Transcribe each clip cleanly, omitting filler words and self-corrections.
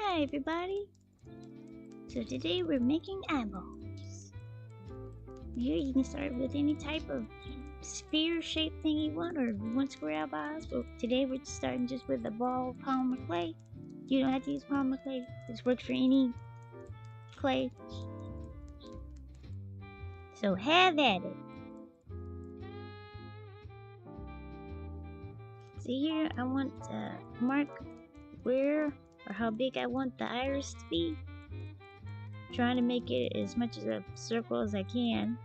Hi everybody! So today we're making eyeballs. Here you can start with any type of sphere shaped thing you want, or if you want square eyeballs. But today we're starting just with the ball polymer clay. You don't have to use polymer clay. This works for any clay. So have at it. See here, I want to mark where or how big I want the iris to be. Trying to make it as much as a circle as I can.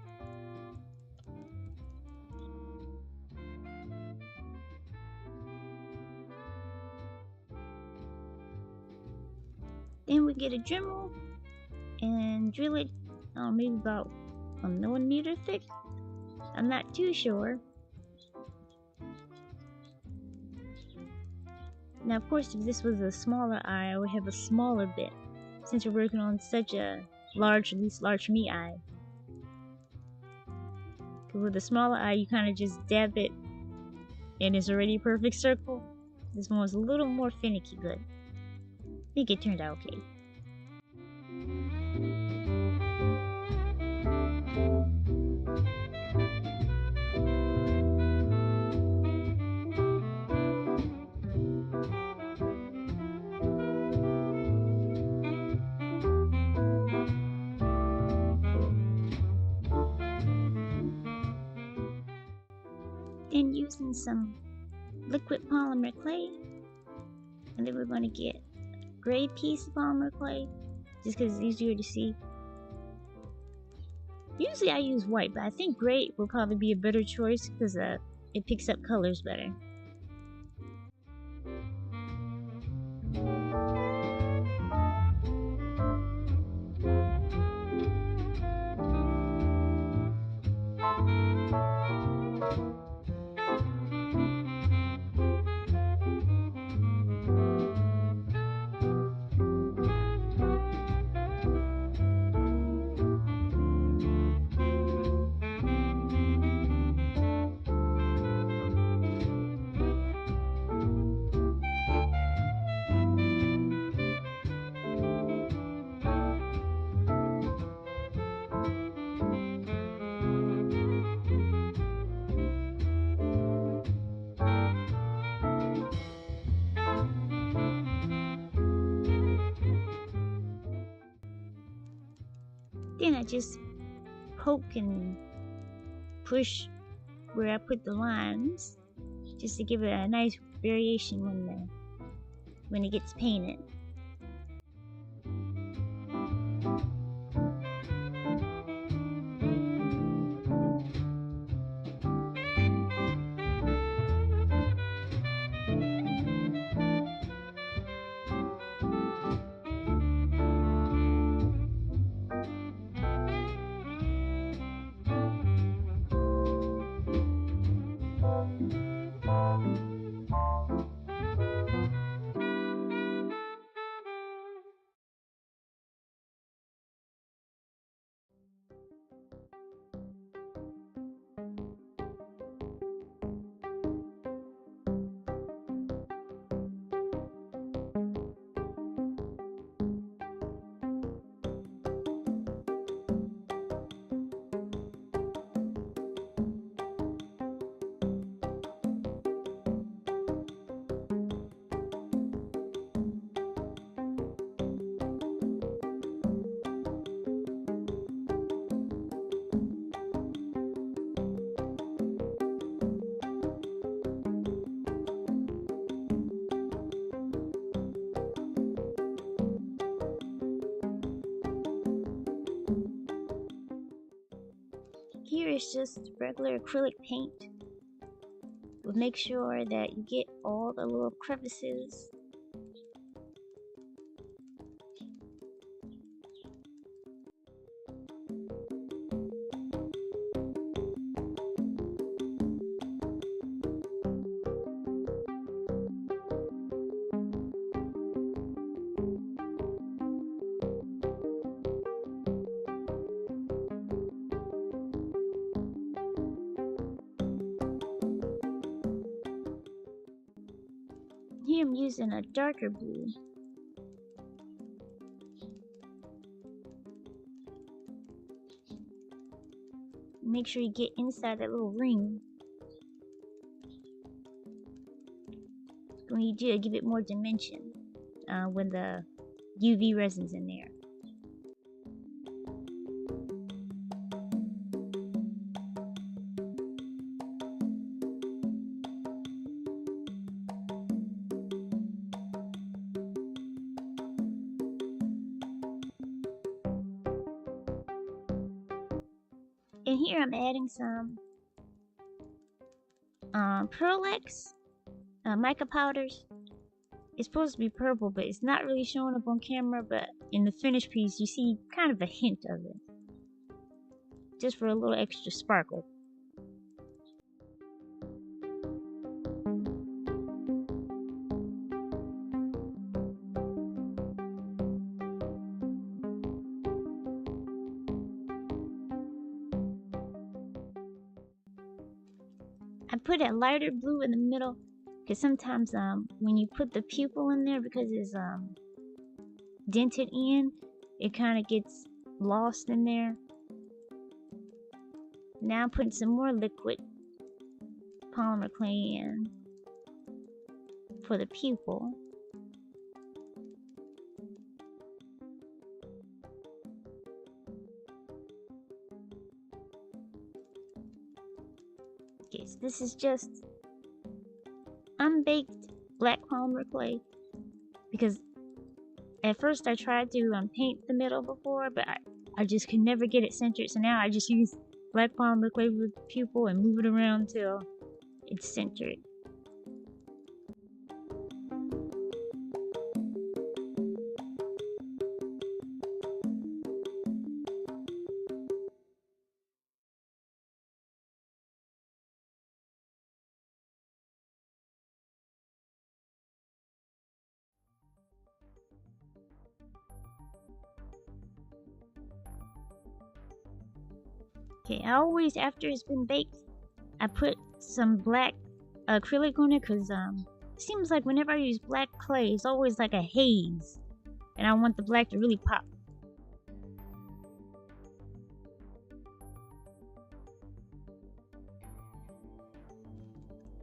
Then we get a Dremel and drill it maybe about 1 millimeter thick. I'm not too sure. Now of course if this was a smaller eye I would have a smaller bit, since we're working on such a large, at least large for me, eye. With a smaller eye you kind of just dab it and it's already a perfect circle. This one was a little more finicky, but I think it turned out okay. Then using some liquid polymer clay, and then we're going to get a gray piece of polymer clay just because it's easier to see. Usually I use white, but I think gray will probably be a better choice because it picks up colors better. Then I just poke and push where I put the lines, just to give it a nice variation when it gets painted. Here is just regular acrylic paint. We'll make sure that you get all the little crevices. Here I'm using a darker blue make sure you get inside that little ring. When you do, give it more dimension when the UV resin's in there. And here I'm adding some Pearl-X mica powders. It's supposed to be purple, but it's not really showing up on camera, but in the finished piece you see kind of a hint of it. Just for a little extra sparkle. I put a lighter blue in the middle because sometimes when you put the pupil in there, because it's dented in, it kind of gets lost in there. Now I'm putting some more liquid polymer clay in for the pupil. Okay, so this is just unbaked black polymer clay, because at first I tried to paint the middle before, but I just could never get it centered, so now I just use black polymer clay with the pupil and move it around till it's centered. Okay, I always, after it's been baked, I put some black acrylic on it, because it seems like whenever I use black clay, it's always like a haze, and I want the black to really pop.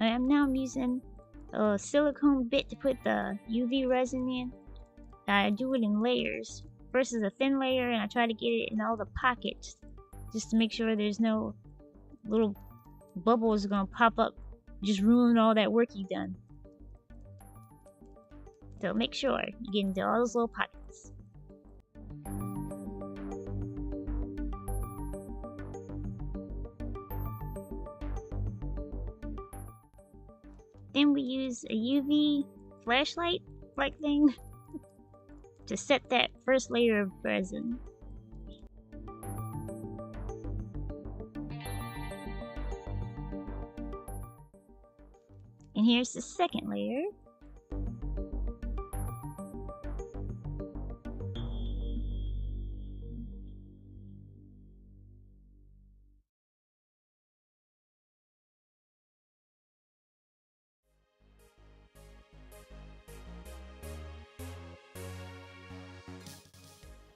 I'm using a silicone bit to put the UV resin in. I do it in layers. First is a thin layer, and I try to get it in all the pockets, just to make sure there's no little bubbles gonna pop up, just ruin all that work you've done. So make sure you get into all those little pockets. Then we use a UV flashlight like thing to set that first layer of resin. And here's the second layer.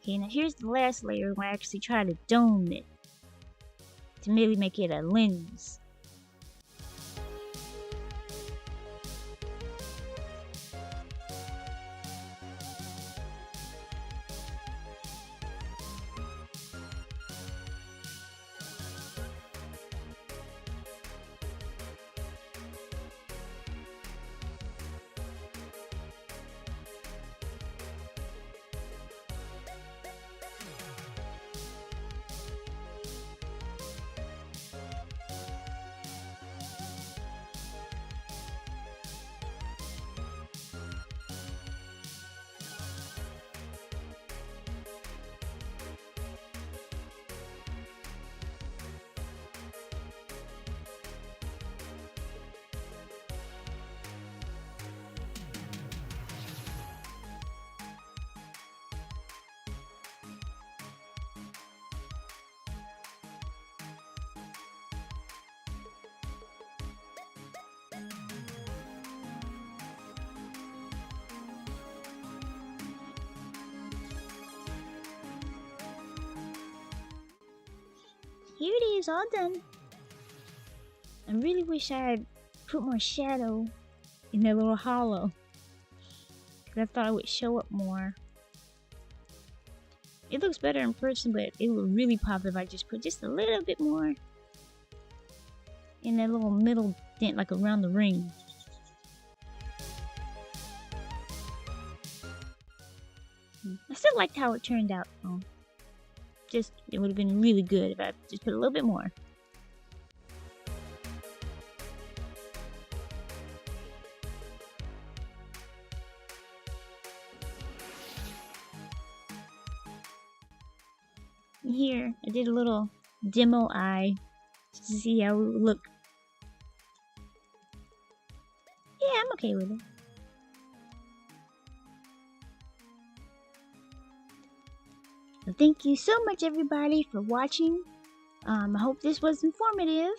Okay, now here's the last layer where I actually try to dome it to really make it a lens. here it is, all done. I really wish I had put more shadow in that little hollow. I thought it would show up more. It looks better in person, but it would really pop if I just put just a little bit more in that little middle dent, like around the ring. I still liked how it turned out though. Just, it would have been really good if I just put a little bit more. And here, I did a little demo eye just to see how it would look. Yeah, I'm okay with it. So thank you so much everybody for watching. I hope this was informative.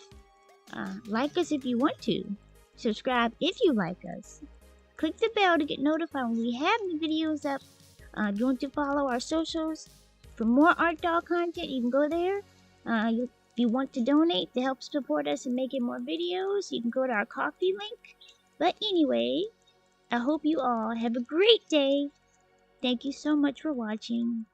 Like us if you want to. Subscribe if you like us. Click the bell to get notified when we have new videos up. If you want to follow our socials for more art doll content, you can go there. If you want to donate to help support us and making more videos, you can go to our Ko-fi link. But anyway, I hope you all have a great day. Thank you so much for watching.